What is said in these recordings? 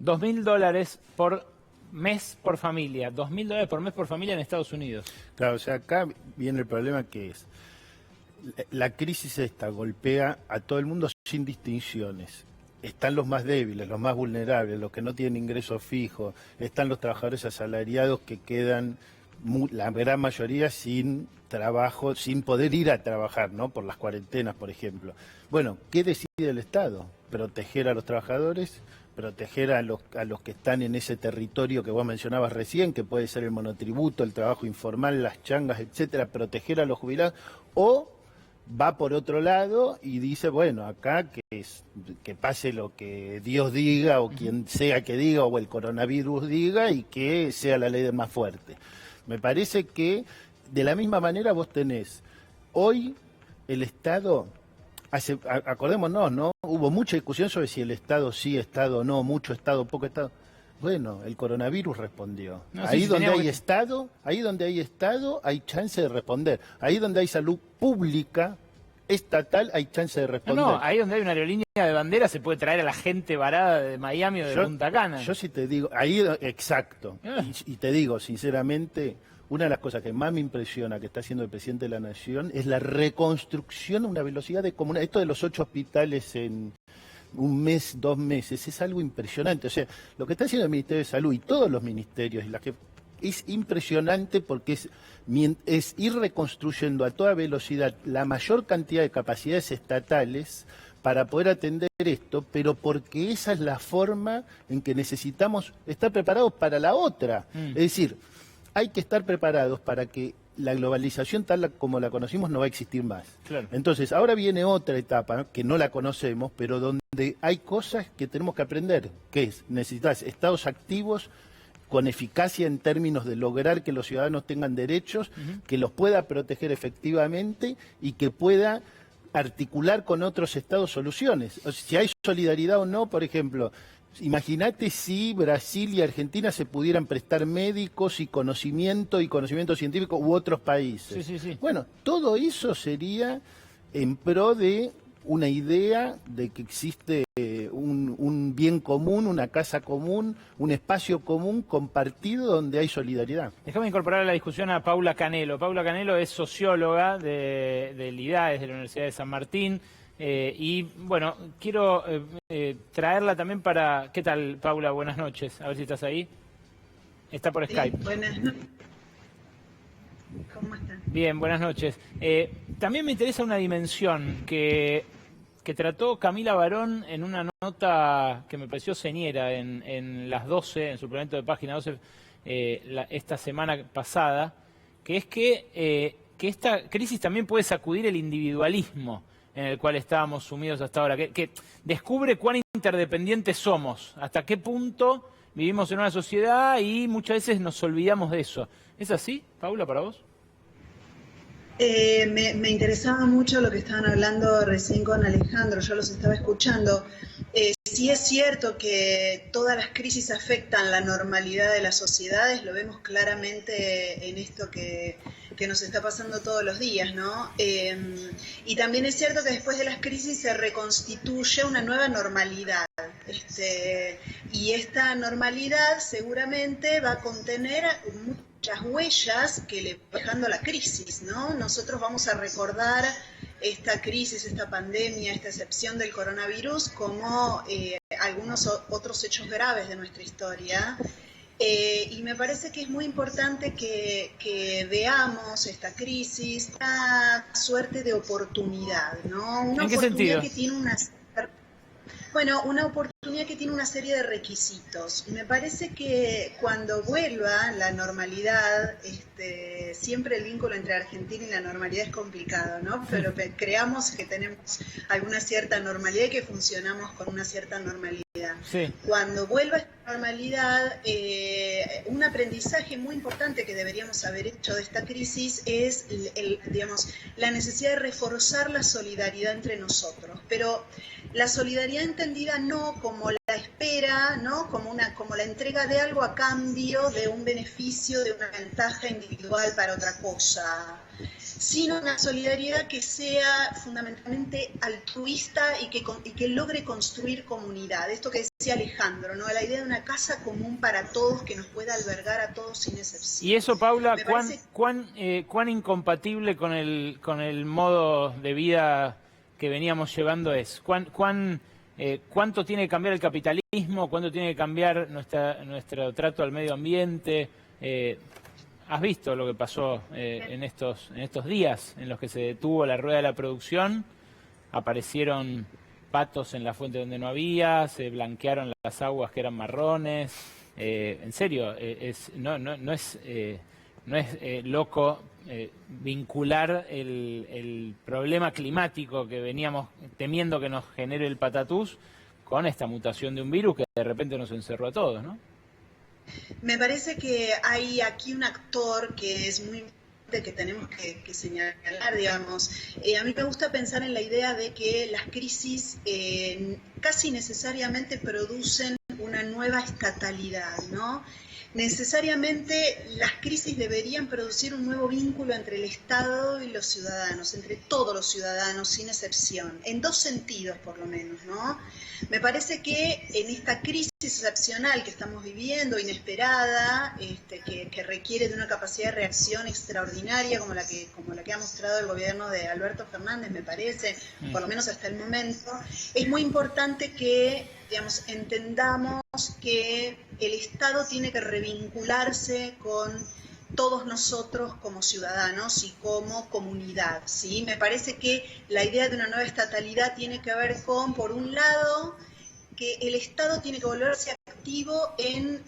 $2.000 por mes por familia. $2.000 por mes por familia en Estados Unidos. Claro, o sea, acá viene el problema que es, la crisis esta golpea a todo el mundo sin distinciones. Están los más débiles, los más vulnerables, los que no tienen ingresos fijos, están los trabajadores asalariados que quedan, la gran mayoría, sin trabajo, sin poder ir a trabajar, ¿no? Por las cuarentenas, por ejemplo. Bueno, ¿qué decide el Estado? Proteger a los trabajadores, proteger a los que están en ese territorio que vos mencionabas recién, que puede ser el monotributo, el trabajo informal, las changas, etcétera, proteger a los jubilados, o va por otro lado y dice, bueno, acá que pase lo que Dios diga o quien sea que diga o el coronavirus diga y que sea la ley del más fuerte. Me parece que de la misma manera vos tenés hoy el Estado, acordémonos, ¿no? Hubo mucha discusión sobre si el Estado sí, Estado no, mucho Estado, poco Estado. Bueno, el coronavirus respondió. Ahí donde hay Estado, hay chance de responder. Ahí donde hay salud pública, estatal, hay chance de responder. No, ahí donde hay una aerolínea de bandera se puede traer a la gente varada de Miami o de Punta Cana. Yo sí te digo, ahí, exacto. Y te digo, sinceramente, una de las cosas que más me impresiona que está haciendo el presidente de la Nación es la reconstrucción a una velocidad de comunidad. Esto de los 8 hospitales en un mes, 2 meses, es algo impresionante. O sea, lo que está haciendo el Ministerio de Salud y todos los ministerios, es impresionante porque es ir reconstruyendo a toda velocidad la mayor cantidad de capacidades estatales para poder atender esto, pero porque esa es la forma en que necesitamos estar preparados para la otra. Es decir, hay que estar preparados para que la globalización tal como la conocimos no va a existir más. Claro. Entonces, ahora viene otra etapa que no la conocemos, pero donde hay cosas que tenemos que aprender, que es, necesitas estados activos con eficacia en términos de lograr que los ciudadanos tengan derechos, que los pueda proteger efectivamente y que pueda articular con otros estados soluciones. O sea, si hay solidaridad o no, por ejemplo, imagínate si Brasil y Argentina se pudieran prestar médicos y conocimiento científico u otros países. Sí. Bueno, todo eso sería en pro de una idea de que existe un bien común, una casa común, un espacio común compartido donde hay solidaridad. Déjame incorporar a la discusión a Paula Canelo. Paula Canelo es socióloga del IDAES, de la Universidad de San Martín. Y bueno, quiero traerla también para... ¿Qué tal, Paula? Buenas noches. A ver si estás ahí. Está por Skype. Buenas noches. ¿Cómo están? Bien, buenas noches. También me interesa una dimensión que trató Camila Barón en una nota que me pareció señera en las 12, en suplemento de página 12, esta semana pasada, que es que esta crisis también puede sacudir el individualismo en el cual estábamos sumidos hasta ahora, que descubre cuán interdependientes somos, hasta qué punto vivimos en una sociedad y muchas veces nos olvidamos de eso. ¿Es así, Paula, para vos? Me interesaba mucho lo que estaban hablando recién con Alejandro, yo los estaba escuchando. Sí es cierto que todas las crisis afectan la normalidad de las sociedades, lo vemos claramente en esto que nos está pasando todos los días, ¿no? Y también es cierto que después de las crisis se reconstituye una nueva normalidad. Y esta normalidad seguramente va a contener muchas huellas que le va dejando la crisis, ¿no? Nosotros vamos a recordar esta crisis, esta pandemia, esta excepción del coronavirus como algunos otros hechos graves de nuestra historia. Y me parece que es muy importante que veamos esta crisis, una suerte de oportunidad, ¿no? Una ¿En qué sentido? Que tiene una oportunidad que tiene una serie de requisitos. Me parece que cuando vuelva la normalidad, siempre el vínculo entre Argentina y la normalidad es complicado, ¿no? Pero creamos que tenemos alguna cierta normalidad y que funcionamos con una cierta normalidad. Sí. Cuando vuelva esta normalidad, un aprendizaje muy importante que deberíamos haber hecho de esta crisis es, la necesidad de reforzar la solidaridad entre nosotros. Pero la solidaridad entendida no como la espera idea, ¿no? Como la entrega de algo a cambio de un beneficio, de una ventaja individual para otra cosa, sino una solidaridad que sea fundamentalmente altruista y que logre construir comunidad. Esto que decía Alejandro, ¿no? La idea de una casa común para todos que nos pueda albergar a todos sin excepción. Y eso, Paula, parece... ¿cuán incompatible con el modo de vida que veníamos llevando es? ¿Cuánto tiene que cambiar el capitalismo? ¿Cuánto tiene que cambiar nuestro trato al medio ambiente? ¿Has visto lo que pasó en estos días en los que se detuvo la rueda de la producción? Aparecieron patos en la fuente donde no había, se blanquearon las aguas que eran marrones. En serio, no es loco vincular el problema climático que veníamos temiendo que nos genere el patatús con esta mutación de un virus que de repente nos encerró a todos, ¿no? Me parece que hay aquí un actor que es muy importante que tenemos que señalar, digamos. A mí me gusta pensar en la idea de que las crisis casi necesariamente producen una nueva estatalidad, ¿no? Necesariamente las crisis deberían producir un nuevo vínculo entre el Estado y los ciudadanos, entre todos los ciudadanos, sin excepción, en dos sentidos por lo menos, ¿no? Me parece que en esta crisis excepcional que estamos viviendo, inesperada, que requiere de una capacidad de reacción extraordinaria como la que ha mostrado el gobierno de Alberto Fernández, me parece, por lo menos hasta el momento, es muy importante que, digamos, entendamos que el Estado tiene que revincularse con todos nosotros como ciudadanos y como comunidad, ¿sí? Me parece que la idea de una nueva estatalidad tiene que ver con, por un lado, que el Estado tiene que volverse activo en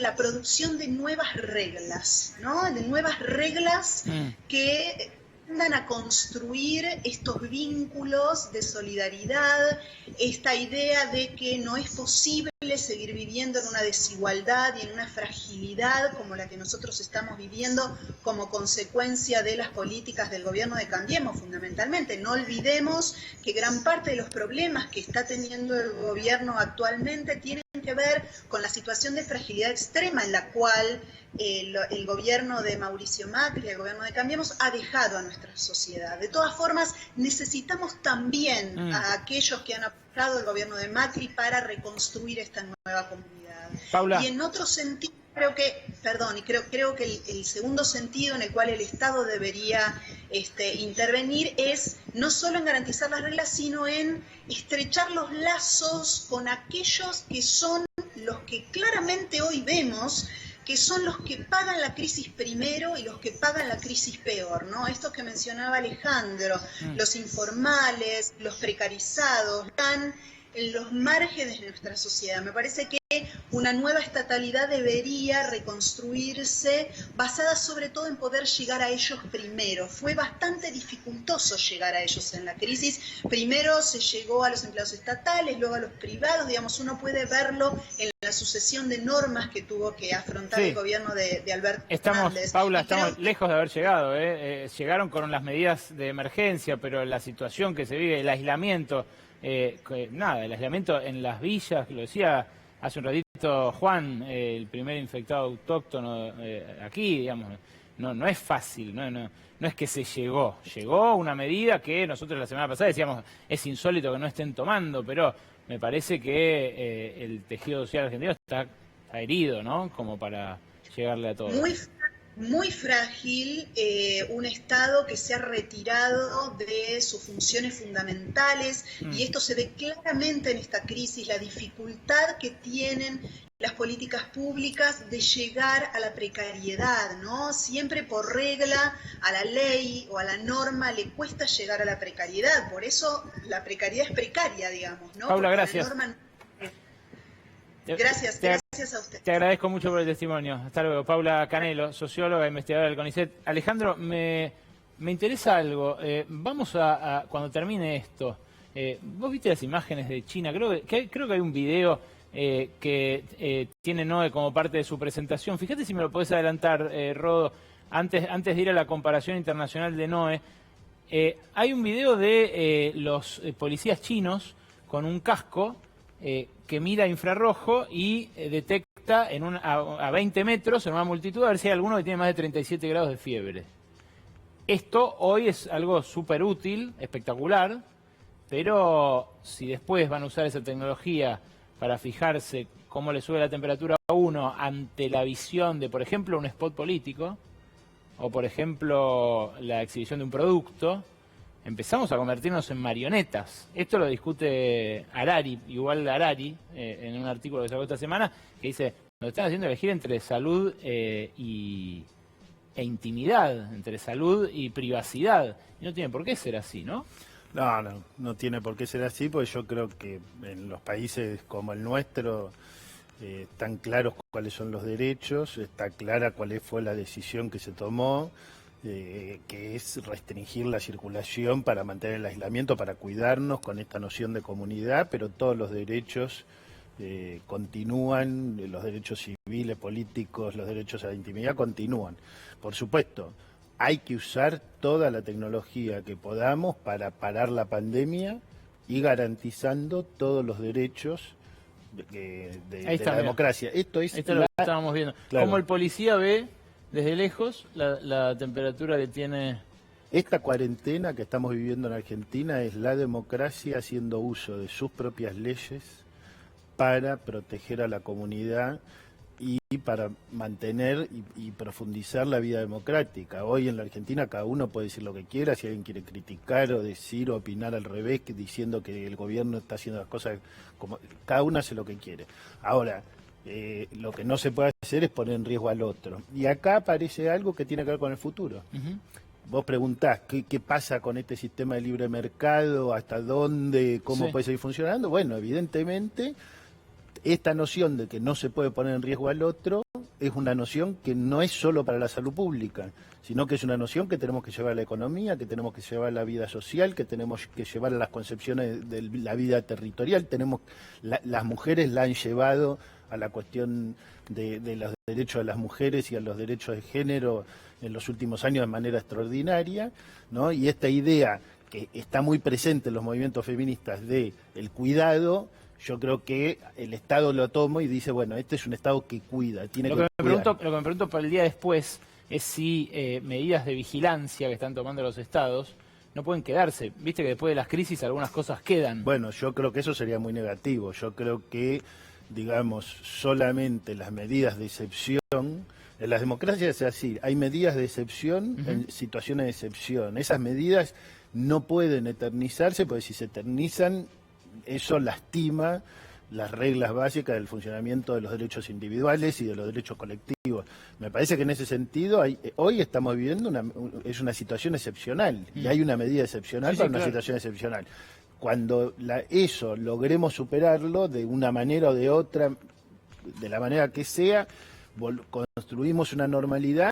la producción de nuevas reglas, ¿no? De nuevas reglas que tiendan a construir estos vínculos de solidaridad, esta idea de que no es posible seguir viviendo en una desigualdad y en una fragilidad como la que nosotros estamos viviendo como consecuencia de las políticas del gobierno de Cambiemos, fundamentalmente. No olvidemos que gran parte de los problemas que está teniendo el gobierno actualmente tienen que ver con la situación de fragilidad extrema en la cual el gobierno de Mauricio Macri, el gobierno de Cambiemos, ha dejado a nuestra sociedad. De todas formas, necesitamos también a aquellos que han apoyado el gobierno de Macri para reconstruir esta nueva comunidad. Paula. Y en otro sentido, creo que el segundo sentido en el cual el Estado debería intervenir es no solo en garantizar las reglas, sino en estrechar los lazos con aquellos que son los que claramente hoy vemos que son los que pagan la crisis primero y los que pagan la crisis peor, ¿no? Esto que mencionaba Alejandro, los informales, los precarizados, están en los márgenes de nuestra sociedad. Me parece que una nueva estatalidad debería reconstruirse basada sobre todo en poder llegar a ellos primero. Fue bastante dificultoso llegar a ellos en la crisis. Primero se llegó a los empleados estatales, luego a los privados. Digamos, uno puede verlo en la sucesión de normas que tuvo que afrontar el gobierno de Alberto Fernández. Paula, estamos lejos de haber llegado. Llegaron con las medidas de emergencia, pero la situación que se vive, el aislamiento, el aislamiento en las villas, lo decía hace un ratito Juan, el primer infectado autóctono aquí, digamos, no es fácil, no es que se llegó una medida que nosotros la semana pasada decíamos es insólito que no estén tomando, pero me parece que el tejido social argentino está herido, ¿no? Como para llegarle a todos. Muy frágil, un Estado que se ha retirado de sus funciones fundamentales y esto se ve claramente en esta crisis, la dificultad que tienen las políticas públicas de llegar a la precariedad, ¿no? Siempre por regla, a la ley o a la norma le cuesta llegar a la precariedad, por eso la precariedad es precaria, digamos, ¿no? Paula, porque gracias. La norma... Gracias a usted. Te agradezco mucho por el testimonio. Hasta luego. Paula Canelo, socióloga, investigadora del CONICET. Alejandro, me interesa algo. Vamos a cuando termine esto, vos viste las imágenes de China. Creo que hay un video que tiene Noé como parte de su presentación. Fíjate si me lo podés adelantar, Rodo, antes de ir a la comparación internacional de Noé. Hay un video de los policías chinos con un casco que mira infrarrojo y detecta a 20 metros en una multitud a ver si hay alguno que tiene más de 37 grados de fiebre. Esto hoy es algo súper útil, espectacular, pero si después van a usar esa tecnología para fijarse cómo le sube la temperatura a uno ante la visión de, por ejemplo, un spot político, o por ejemplo, la exhibición de un producto, empezamos a convertirnos en marionetas. Esto lo discute Harari, en un artículo que sacó esta semana, que dice, nos están haciendo elegir entre salud e intimidad, entre salud y privacidad. Y no tiene por qué ser así, ¿no? No tiene por qué ser así, porque yo creo que en los países como el nuestro están claros cuáles son los derechos, está clara cuál fue la decisión que se tomó, que es restringir la circulación para mantener el aislamiento, para cuidarnos con esta noción de comunidad, pero todos los derechos continúan, los derechos civiles, políticos, los derechos a la intimidad continúan. Por supuesto, hay que usar toda la tecnología que podamos para parar la pandemia y garantizando todos los derechos de la democracia. Esto es lo que estábamos viendo. Claro. Cómo el policía ve desde lejos la temperatura que tiene. Esta cuarentena que estamos viviendo en Argentina es la democracia haciendo uso de sus propias leyes para proteger a la comunidad y para mantener y profundizar la vida democrática. Hoy en la Argentina cada uno puede decir lo que quiera, si alguien quiere criticar o decir o opinar al revés, diciendo que el gobierno está haciendo las cosas como... Cada uno hace lo que quiere. Ahora, lo que no se puede hacer es poner en riesgo al otro. Y acá aparece algo que tiene que ver con el futuro. Vos preguntás, ¿qué pasa con este sistema de libre mercado? ¿Hasta dónde? ¿Cómo puede seguir funcionando? Bueno, evidentemente, esta noción de que no se puede poner en riesgo al otro es una noción que no es solo para la salud pública, sino que es una noción que tenemos que llevar a la economía, que tenemos que llevar a la vida social, que tenemos que llevar a las concepciones de la vida territorial. Las mujeres la han llevado a la cuestión de los derechos de las mujeres y a los derechos de género en los últimos años de manera extraordinaria, ¿no? Y esta idea que está muy presente en los movimientos feministas de el cuidado, yo creo que el Estado lo toma y dice, bueno, este es un Estado que cuida, tiene que cuidar. Lo que me pregunto para el día después es si medidas de vigilancia que están tomando los Estados no pueden quedarse. Viste que después de las crisis algunas cosas quedan. Bueno, yo creo que eso sería muy negativo. Yo creo que, digamos, solamente las medidas de excepción... En las democracias es así, hay medidas de excepción en situaciones de excepción. Esas medidas no pueden eternizarse, porque si se eternizan, eso lastima las reglas básicas del funcionamiento de los derechos individuales y de los derechos colectivos. Me parece que en ese sentido, hoy estamos viviendo es una situación excepcional, y hay una medida excepcional para una situación excepcional. Cuando eso logremos superarlo de una manera o de otra, de la manera que sea, construimos una normalidad